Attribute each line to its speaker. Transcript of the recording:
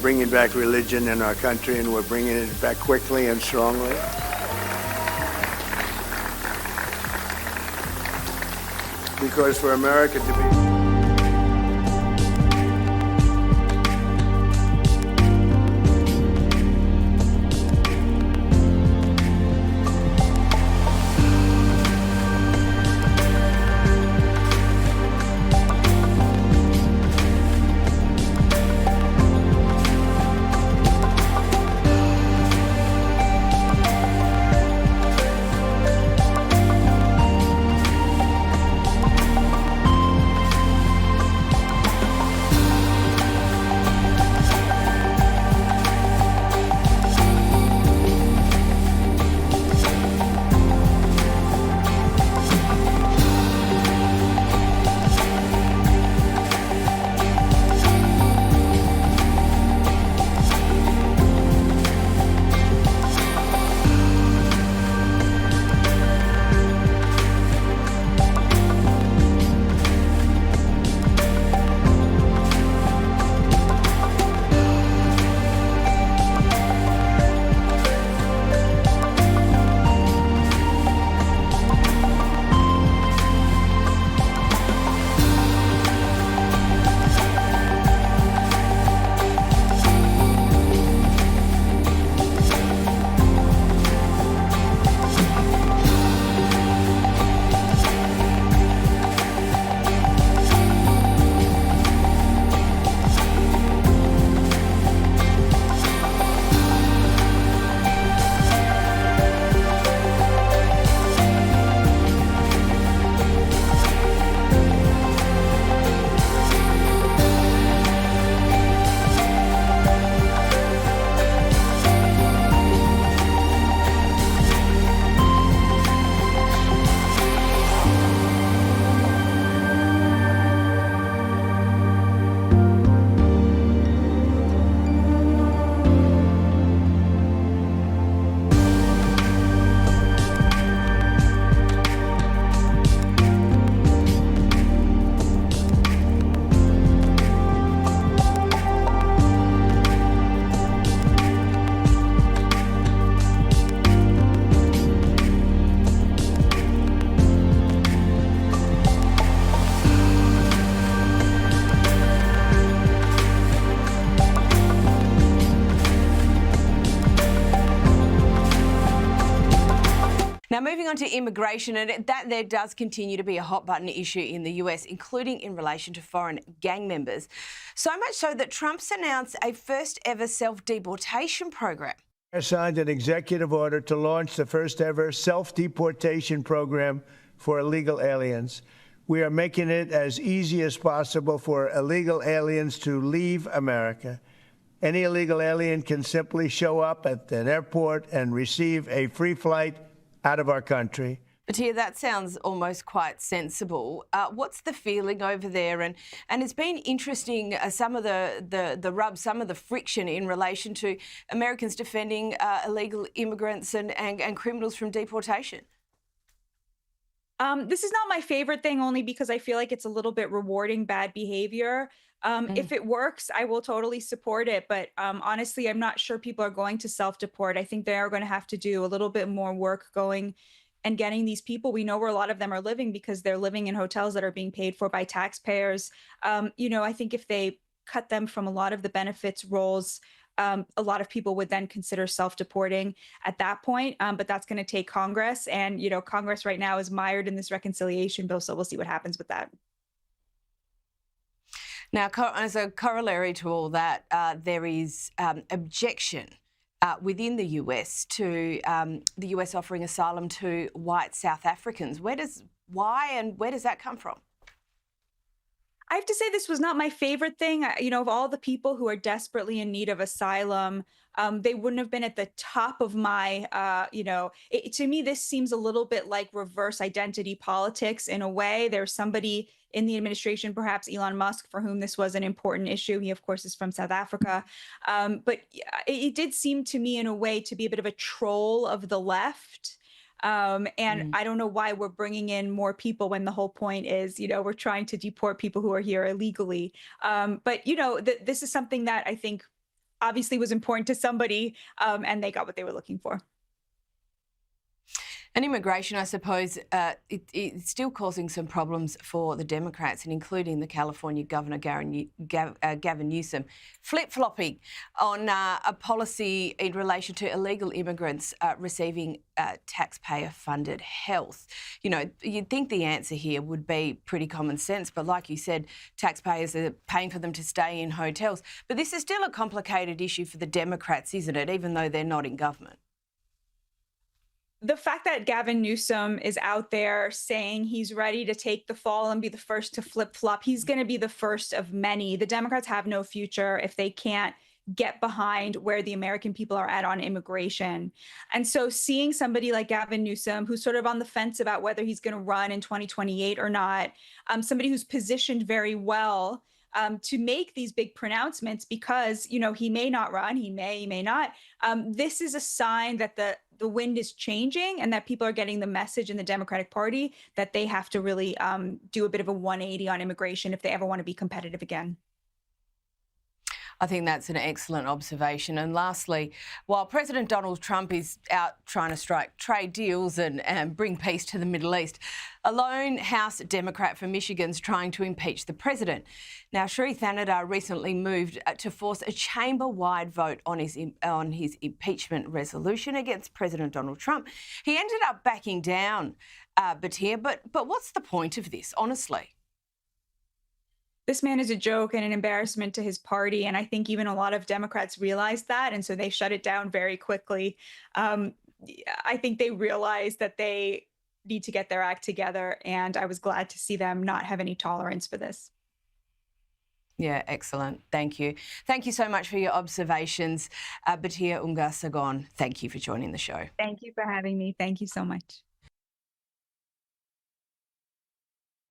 Speaker 1: bringing back religion in our country, and we're bringing it back quickly and strongly. Because for America to be...
Speaker 2: Now, moving on to immigration, and that there does continue to be a hot button issue in the US, including in relation to foreign gang members. So much so that Trump's announced a first ever self-deportation program.
Speaker 1: I signed an executive order to launch the first ever self-deportation program for illegal aliens. We are making it as easy as possible for illegal aliens to leave America. Any illegal alien can simply show up at an airport and receive a free flight out of our country.
Speaker 2: Batia, that sounds almost quite sensible. What's the feeling over there? And it's been interesting, some of the rub, some of the friction in relation to Americans defending illegal immigrants and criminals from deportation.
Speaker 3: This is not my favorite thing, only because I feel like it's a little bit rewarding bad behavior. If it works, I will totally support it. But honestly, I'm not sure people are going to self-deport. I think they are going to have to do a little bit more work going and getting these people. We know where a lot of them are living because they're living in hotels that are being paid for by taxpayers. I think if they cut them from a lot of the benefits roles, a lot of people would then consider self-deporting at that point. But that's going to take Congress. And, Congress right now is mired in this reconciliation bill. So we'll see what happens with that.
Speaker 2: Now, as a corollary to all that, there is objection within the US to the US offering asylum to white South Africans. Why and where does that come from?
Speaker 3: I have to say this was not my favorite thing. Of all the people who are desperately in need of asylum, they wouldn't have been at the top of my, to me, this seems a little bit like reverse identity politics in a way. There's somebody in the administration, perhaps Elon Musk, for whom this was an important issue. He, of course, is from South Africa. But it did seem to me in a way to be a bit of a troll of the left. I don't know why we're bringing in more people when the whole point is, we're trying to deport people who are here illegally. But this is something that I think obviously was important to somebody, and they got what they were looking for.
Speaker 2: And immigration, I suppose, it's still causing some problems for the Democrats, and including the California Governor, Gavin Newsom, flip-flopping on a policy in relation to illegal immigrants receiving taxpayer-funded health. You know, you'd think the answer here would be pretty common sense, but like you said, taxpayers are paying for them to stay in hotels. But this is still a complicated issue for the Democrats, isn't it, even though they're not in government?
Speaker 3: The fact that Gavin Newsom is out there saying he's ready to take the fall and be the first to flip-flop, he's going to be the first of many. The Democrats have no future if they can't get behind where the American people are at on immigration. And so seeing somebody like Gavin Newsom, who's sort of on the fence about whether he's going to run in 2028 or not, somebody who's positioned very well to make these big pronouncements because, you know, he may not run, he may not. This is a sign that the wind is changing and that people are getting the message in the Democratic Party that they have to really do a bit of a 180 on immigration if they ever want to be competitive again.
Speaker 2: I think that's an excellent observation. And lastly, while President Donald Trump is out trying to strike trade deals and bring peace to the Middle East, a lone House Democrat from Michigan's trying to impeach the president. Now, Sri Thanadar recently moved to force a chamber-wide vote on his impeachment resolution against President Donald Trump. He ended up backing down, Batir, but what's the point of this, honestly?
Speaker 3: This man is a joke and an embarrassment to his party. And I think even a lot of Democrats realized that. And so they shut it down very quickly. I think they realized that they need to get their act together. And I was glad to see them not have any tolerance for this.
Speaker 2: Yeah, excellent. Thank you. Thank you so much for your observations. Batir Ungar Sargon, thank you for joining the show.
Speaker 3: Thank you for having me. Thank you so much.